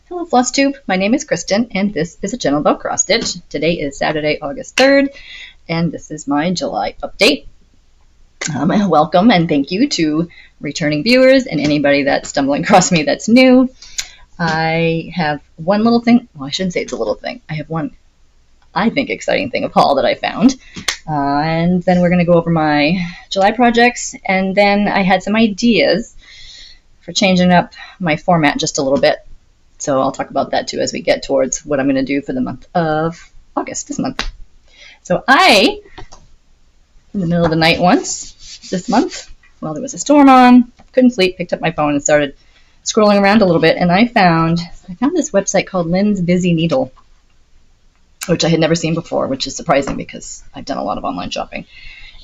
Hello Flosstube, my name is Kristen and this is a channel about cross stitch. Today is Saturday, August 3rd, and this is my July update. Welcome and thank you to returning viewers and anybody that's stumbling across me that's new. I have one little thing, well I shouldn't say it's a little thing, I have one I think exciting thing of haul that I found. And then we're going to go over my July projects, and then I had some ideas for changing up my format just a little bit. So I'll talk about that too as we get towards what I'm going to do for the month of August, this month. So I, in the middle of the night once, this month, while there was a storm on, couldn't sleep, picked up my phone and started scrolling around a little bit, and I found this website called Lynn's Busy Needle, which I had never seen before, which is surprising because I've done a lot of online shopping.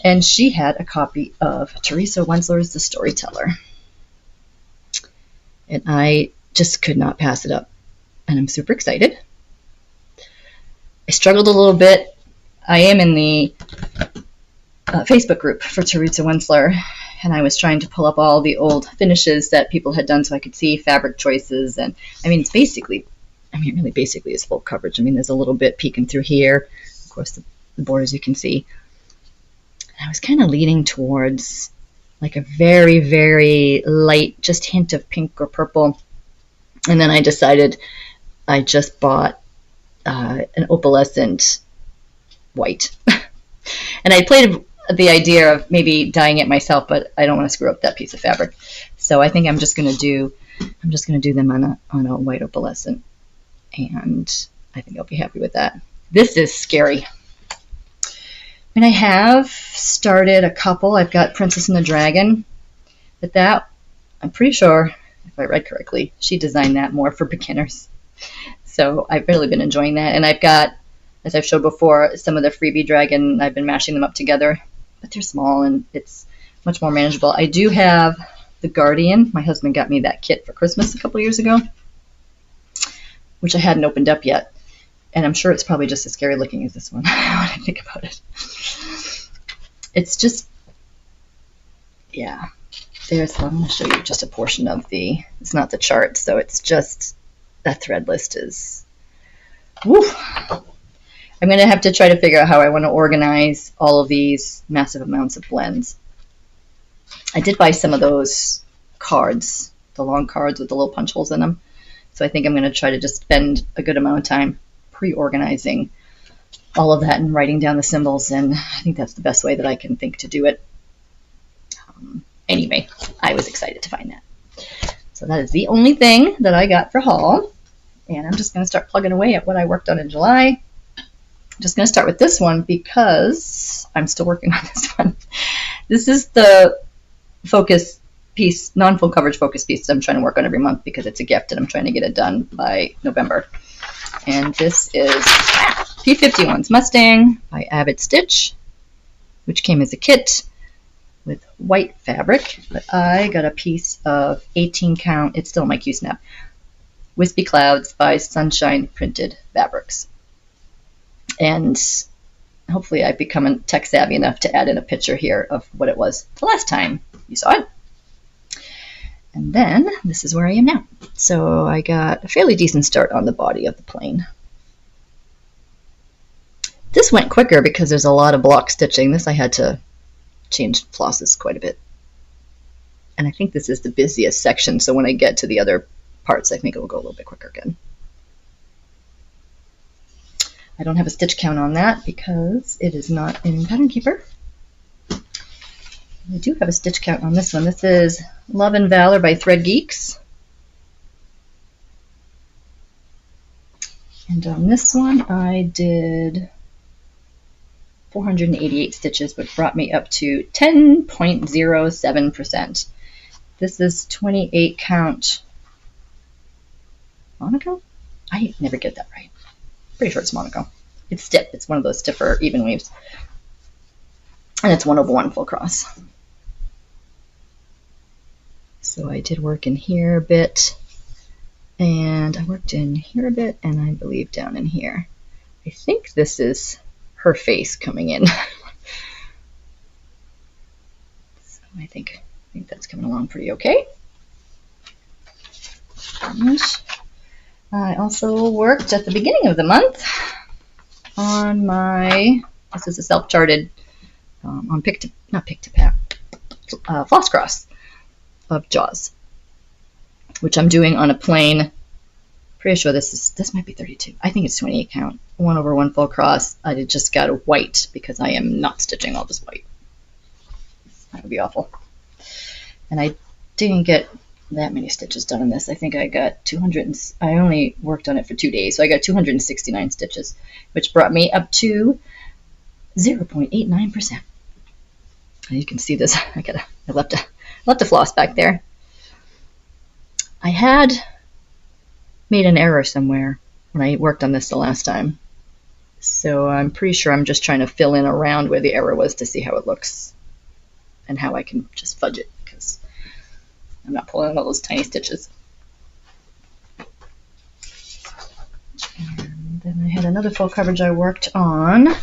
And she had a copy of Teresa Wentzler's The Storyteller. And I just could not pass it up, and I'm super excited. I struggled a little bit. I am in the Facebook group for Teresa Wentzler, and I was trying to pull up all the old finishes that people had done so I could see fabric choices. And I mean, really basically is full coverage. I mean, there's a little bit peeking through here. Of course, the borders you can see. And I was kind of leaning towards like a very, very light, just hint of pink or purple. And then I decided I just bought an opalescent white. And I played the idea of maybe dyeing it myself, but I don't want to screw up that piece of fabric. So I think I'm just going to do them on a white opalescent. And I think I'll be happy with that. This is scary. I mean, I have started a couple. I've got Princess and the Dragon, but that, I'm pretty sure, if I read correctly, she designed that more for beginners. So I've really been enjoying that. And I've got, as I've showed before, some of the Freebie Dragon. I've been mashing them up together, but they're small and it's much more manageable. I do have the Guardian. My husband got me that kit for Christmas a couple years ago, which I hadn't opened up yet. And I'm sure it's probably just as scary looking as this one when I think about it. It's just, yeah. I'm going to show you just a portion of it's not the chart, so it's just, that thread list is, woo. I'm going to have to try to figure out how I want to organize all of these massive amounts of blends. I did buy some of those cards, the long cards with the little punch holes in them. So I think I'm going to try to just spend a good amount of time pre-organizing all of that and writing down the symbols, and I think that's the best way that I can think to do it. Anyway, I was excited to find that. So that is the only thing that I got for haul, and I'm just going to start plugging away at what I worked on in July. I'm just going to start with this one because I'm still working on this one. This is the focus piece, non-full coverage focus piece that I'm trying to work on every month because it's a gift and I'm trying to get it done by November. And this is P51's Mustang by Avid Stitch, which came as a kit with white fabric, but I got a piece of 18 count, it's still my Q-Snap, Wispy Clouds by Sunshine Printed Fabrics. And hopefully I've become tech savvy enough to add in a picture here of what it was the last time you saw it. And then this is where I am now. So I got a fairly decent start on the body of the plane. This went quicker because there's a lot of block stitching. This I had to change flosses quite a bit. And I think this is the busiest section, so when I get to the other parts, I think it will go a little bit quicker again. I don't have a stitch count on that because it is not in Pattern Keeper. I do have a stitch count on this one. This is Love and Valor by Thread Geeks. And on this one, I did 488 stitches, which brought me up to 10.07%. This is 28 count Monaco? I never get that right. Pretty sure it's Monaco. It's stiff. It's one of those stiffer even weaves. And it's 1/1 full cross. So I did work in here a bit, and I worked in here a bit, and I believe down in here. I think this is her face coming in. So I think that's coming along pretty okay. And I also worked at the beginning of the month on this is a self-charted, on floss cross of Jaws, which I'm doing on a plain, pretty sure this might be 32. I think it's 28 count, 1/1 full cross. I just got a white because I am not stitching all this white. That would be awful. And I didn't get that many stitches done on this. I think I got 200, I only worked on it for 2 days, so I got 269 stitches, which brought me up to 0.89%. You can see this. I left a floss back there. I had made an error somewhere when I worked on this the last time, so I'm pretty sure I'm just trying to fill in around where the error was to see how it looks and how I can just fudge it, because I'm not pulling out all those tiny stitches. And then I had another full coverage I worked on,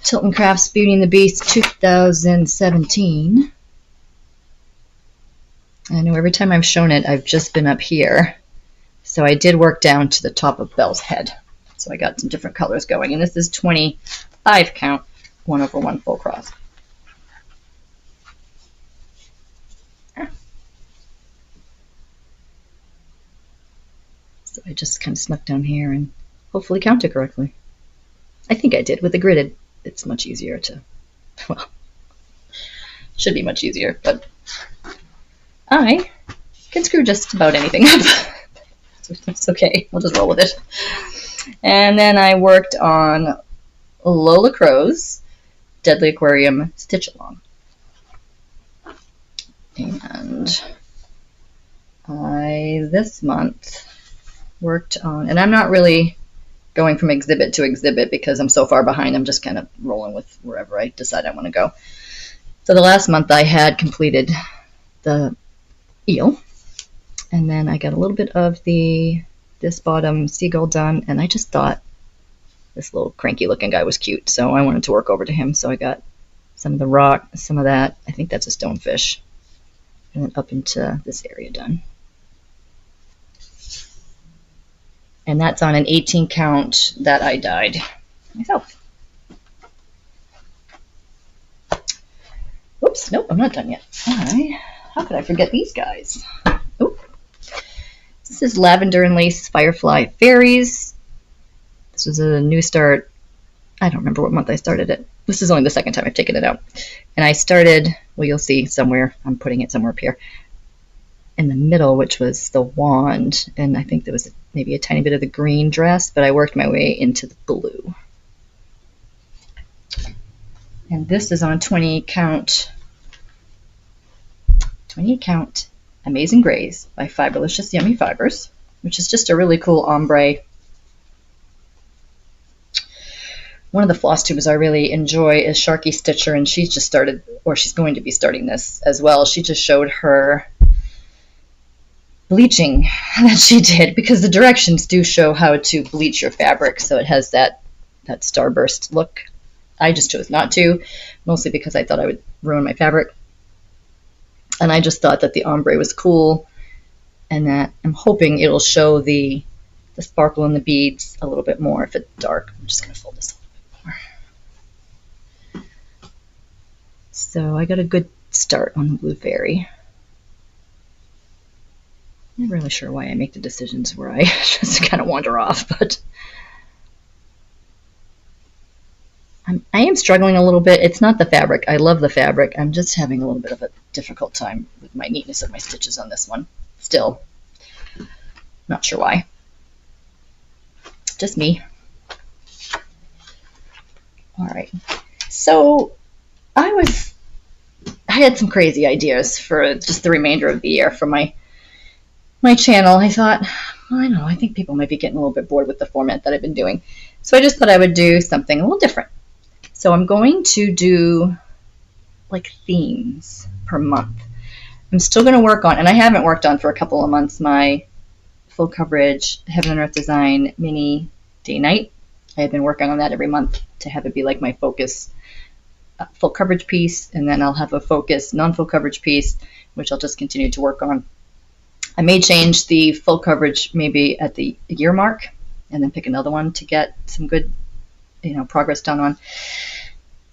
Tilton Crafts Beauty and the Beast 2017. I know every time I've shown it, I've just been up here. So I did work down to the top of Belle's head. So I got some different colors going. And this is 25 count, 1/1 full cross. So I just kind of snuck down here and hopefully counted correctly. I think I did. With the gridded, it's much easier to, well, should be much easier, but I can screw just about anything up. So it's okay. I'll just roll with it. And then I worked on Lola Crow's Deadly Aquarium Stitch Along. And I, this month, worked on, and I'm not really going from exhibit to exhibit because I'm so far behind. I'm just kind of rolling with wherever I decide I want to go. So the last month I had completed the eel, and then I got a little bit of this bottom seagull done, and I just thought this little cranky looking guy was cute, so I wanted to work over to him. So I got some of the rock, some of that, I think that's a stonefish, and then up into this area done. And that's on an 18 count that I dyed myself. Oops, nope, I'm not done yet. How could I forget these guys? Oop. This is Lavender and Lace Firefly Fairies. This was a new start. I don't remember what month I started it. This is only the second time I've taken it out. And I started, well, you'll see somewhere, I'm putting it somewhere up here, in the middle, which was the wand, and I think there was maybe a tiny bit of the green dress, but I worked my way into the blue. And this is on 20 count Amazing Grays by Fiberlicious Yummy Fibers, which is just a really cool ombre. One of the floss tubers I really enjoy is Sharky Stitcher, and she's just started, or she's going to be starting this as well. She just showed her bleaching that she did, because the directions do show how to bleach your fabric so it has that starburst look. I just chose not to, mostly because I thought I would ruin my fabric, and I just thought that the ombre was cool, and that I'm hoping it'll show the sparkle in the beads a little bit more if it's dark. I'm just going to fold this a little bit more. So I got a good start on the blue fairy. I'm not really sure why I make the decisions where I just kind of wander off, but I am struggling a little bit. It's not the fabric. I love the fabric. I'm just having a little bit of a difficult time with my neatness of my stitches on this one. Still, not sure why. Just me. All right. So I had some crazy ideas for just the remainder of the year for my channel. I thought, well, I don't know, I think people might be getting a little bit bored with the format that I've been doing. So I just thought I would do something a little different. So I'm going to do like themes per month. I'm still going to work on, and I haven't worked on for a couple of months, my full coverage Heaven and Earth Design mini day-night. I have been working on that every month to have it be like my focus full coverage piece, and then I'll have a focus non-full coverage piece, which I'll just continue to work on. I may change the full coverage maybe at the year mark and then pick another one to get some good, progress done on.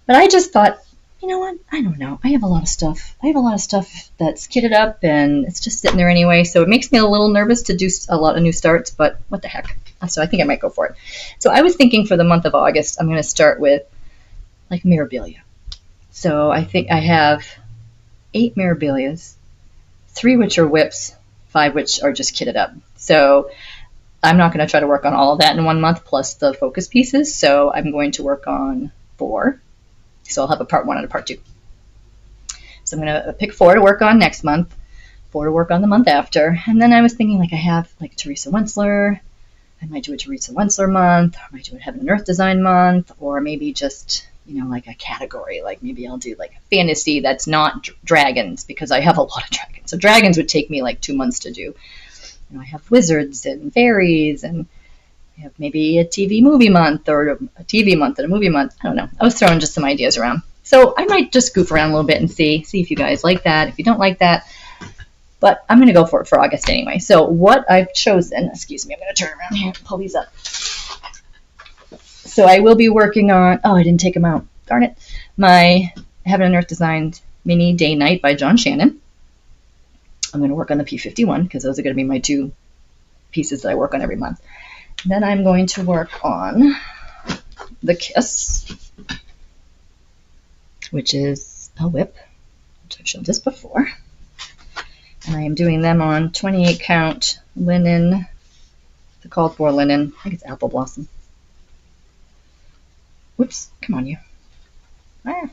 But I just thought, you know what? I don't know. I have a lot of stuff. I have a lot of stuff that's kitted up and it's just sitting there anyway. So it makes me a little nervous to do a lot of new starts, but what the heck? So I think I might go for it. So I was thinking for the month of August, I'm going to start with like Mirabilia. So I think I have 8 Mirabilias, 3 which are whips, 5 which are just kitted up. So I'm not going to try to work on all of that in 1 month plus the focus pieces. So I'm going to work on 4. So I'll have a part 1 and a part 2. So I'm going to pick 4 to work on next month, 4 to work on the month after. And then I was thinking like I have like Teresa Wentzler. I might do a Teresa Wentzler month. I might do a Heaven and Earth Design month, or maybe just, like a category. Like maybe I'll do like a fantasy that's not dragons, because I have a lot of dragons. So dragons would take me like 2 months to do. I have wizards and fairies, and I have maybe a TV movie month, or a TV month and a movie month. I don't know. I was throwing just some ideas around. So I might just goof around a little bit and see if you guys like that. If you don't like that, but I'm going to go for it for August anyway. So what I've chosen, excuse me, I'm going to turn around here and pull these up. So I will be working on, I didn't take them out. Darn it. My Heaven and Earth Designed Mini Day Night by John Shannon. I'm going to work on the P51 because those are going to be my 2 pieces that I work on every month. Then I'm going to work on the Kiss, which is a whip, which I've shown this before. And I am doing them on 28 count linen, the called for linen. I think it's Apple Blossom. Whoops, come on you. And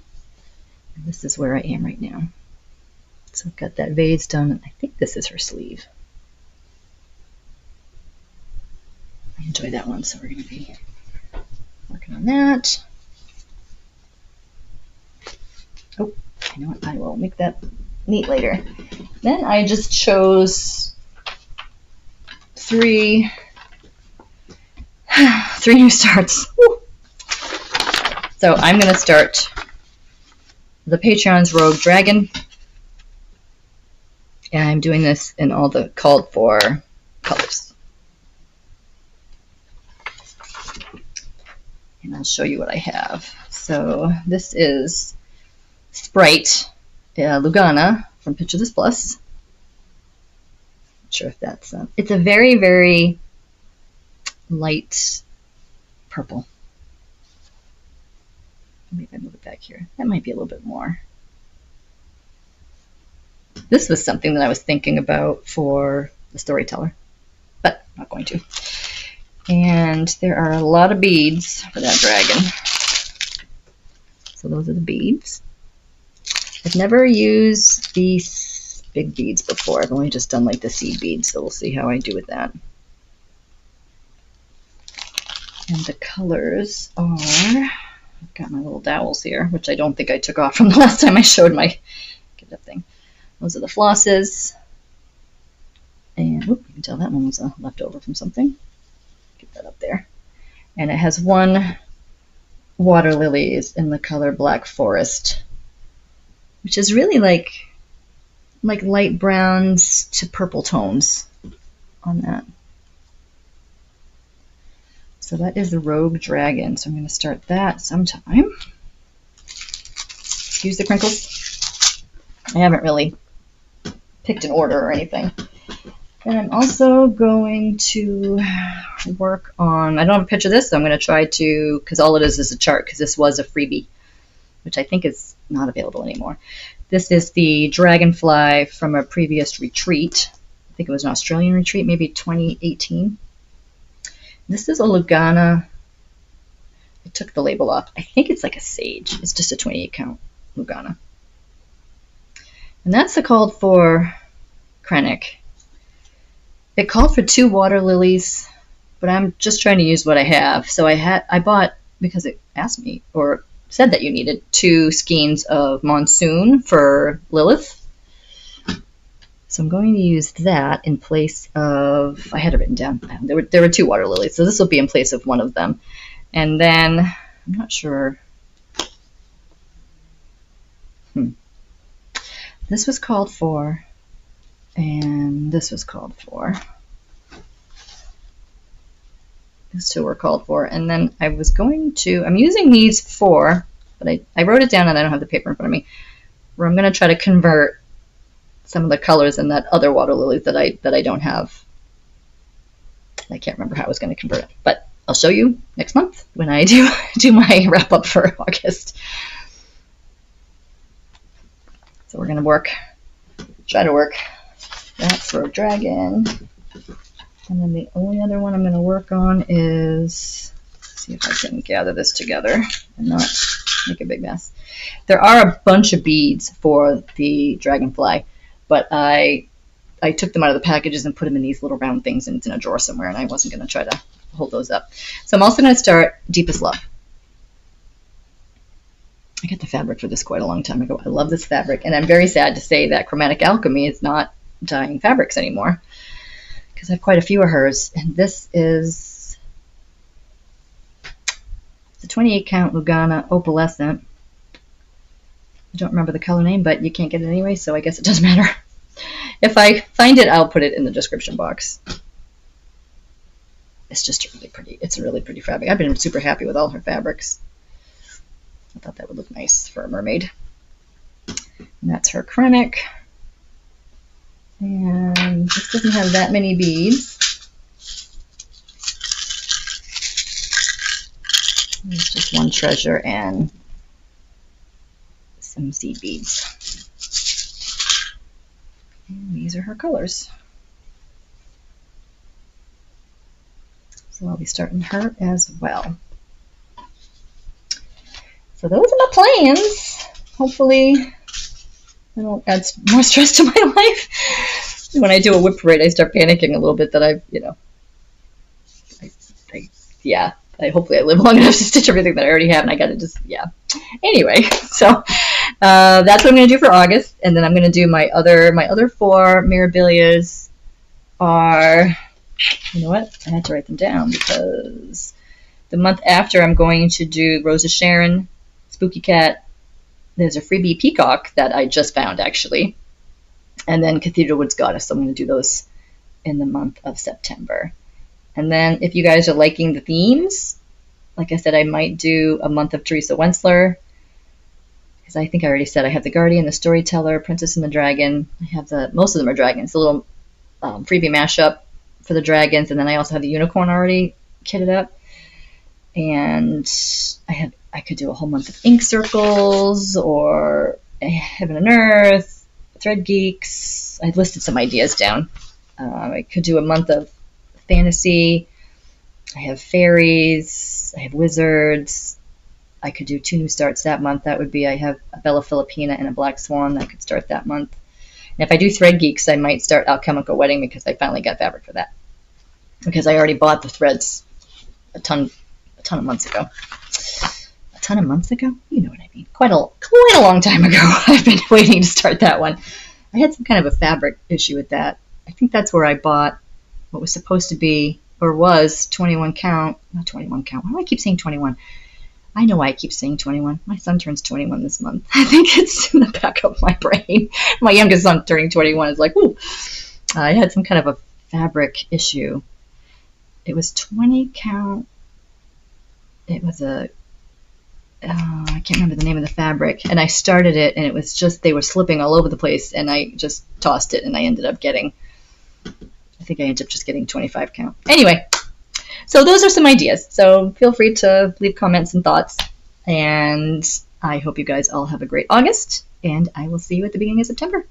this is where I am right now. So I've got that vase done, and I think this is her sleeve. I enjoy that one, so we're going to be working on that. Oh, you know what? I will make that neat later. Then I just chose 3 new starts. Woo. So I'm going to start the Patreon's Rogue Dragon. And I'm doing this in all the called for colors. And I'll show you what I have. So this is Sprite Lugana from Picture This Plus. Not sure if that's it's a very, very light purple. Maybe I move it back here. That might be a little bit more. This was something that I was thinking about for the storyteller, but I'm not going to. And there are a lot of beads for that dragon. So those are the beads. I've never used these big beads before. I've only just done like the seed beads, so we'll see how I do with that. And the colors are, I've got my little dowels here, which I don't think I took off from the last time I showed my get up thing. Those are the flosses. And whoop, you can tell that one was a leftover from something. Get that up there. And it has 1 water lilies in the color Black Forest, which is really like light browns to purple tones on that. So that is the Rogue Dragon. So I'm going to start that sometime. Excuse the crinkles. I haven't really picked an order or anything. And I'm also going to work on, I don't have a picture of this, so I'm going to try to, because all it is a chart, because this was a freebie, which I think is not available anymore. This is the dragonfly from a previous retreat. I think it was an Australian retreat, maybe 2018. This is a Lugana. I took the label off. I think it's like a sage. It's just a 28 count Lugana. And that's the called for Chromatic. It called for 2 water lilies, but I'm just trying to use what I have. So I bought, because it asked me, or said that you needed 2 skeins of Monsoon for Lilith. So I'm going to use that in place of, I had it written down. There were 2 water lilies, so this will be in place of one of them. And then, I'm not sure. This was called for And this was called for. These two were called for. And then I was going to, I'm using these four, but I wrote it down and I don't have the paper in front of me, where I'm going to try to convert some of the colors in that other water lily that I don't have. I can't remember how I was going to convert it, but I'll show you next month when I do my wrap up for August. So we're going to try to work that for a dragon. And then the only other one I'm going to work on is, see if I can gather this together and not make a big mess. There are a bunch of beads for the dragonfly, but I took them out of the packages and put them in these little round things, and it's in a drawer somewhere, and I wasn't going to try to hold those up. So I'm also going to start Deepest Love. I got the fabric for this quite a long time ago. I love this fabric, and I'm very sad to say that Chromatic Alchemy is not dyeing fabrics anymore, because I have quite a few of hers. And this is the 28 count Lugana Opalescent. I don't remember the color name, but you can't get it anyway, so I guess it doesn't matter. If I find it, I'll put it in the description box. It's just really pretty. It's a really pretty fabric. I've been super happy with all her fabrics. I thought that would look nice for a mermaid. And that's her Krennic. And this doesn't have that many beads. It's just one treasure and some seed beads. And these are her colors. So I'll be starting her as well. So those are my plans. Hopefully I don't add more stress to my life. When I do a whip parade, I start panicking a little bit that hopefully I live long enough to stitch everything that I already have, and I gotta just, yeah. Anyway, so that's what I'm gonna do for August, and then I'm gonna do my other four Mirabilias are, you know what? I had to write them down because the month after I'm going to do Rose of Sharon, Spooky Cat. There's a freebie Peacock that I just found actually, and then Cathedral Woods Goddess. So I'm going to do those in the month of September. And then if you guys are liking the themes, like I said, I might do a month of Teresa Wentzler, because I think I already said I have the Guardian, the Storyteller, Princess and the Dragon. I have most of them are dragons. A little freebie mashup for the dragons, and then I also have the unicorn already kitted up. And I could do a whole month of Ink Circles or Heaven and Earth, Thread Geeks. I listed some ideas down. I could do a month of fantasy. I have fairies. I have wizards. I could do 2 new starts that month. That would be, I have a Bella Filipina and a Black Swan that I could start that month. And if I do Thread Geeks, I might start Alchemical Wedding because I finally got fabric for that. Because I already bought the threads a ton of months ago. A ton of months ago? You know what I mean. Quite a long time ago. I've been waiting to start that one. I had some kind of a fabric issue with that. I think that's where I bought what was supposed to be, or was, 21 count. Not 21 count. Why do I keep saying 21? I know why I keep saying 21. My son turns 21 this month. I think it's in the back of my brain. My youngest son turning 21 is like, ooh. I had some kind of a fabric issue. It was 20 count. It was I can't remember the name of the fabric, and I started it, and it was just, they were slipping all over the place, and I just tossed it, and I ended up getting 25 count. Anyway, so those are some ideas. So feel free to leave comments and thoughts, and I hope you guys all have a great August, and I will see you at the beginning of September.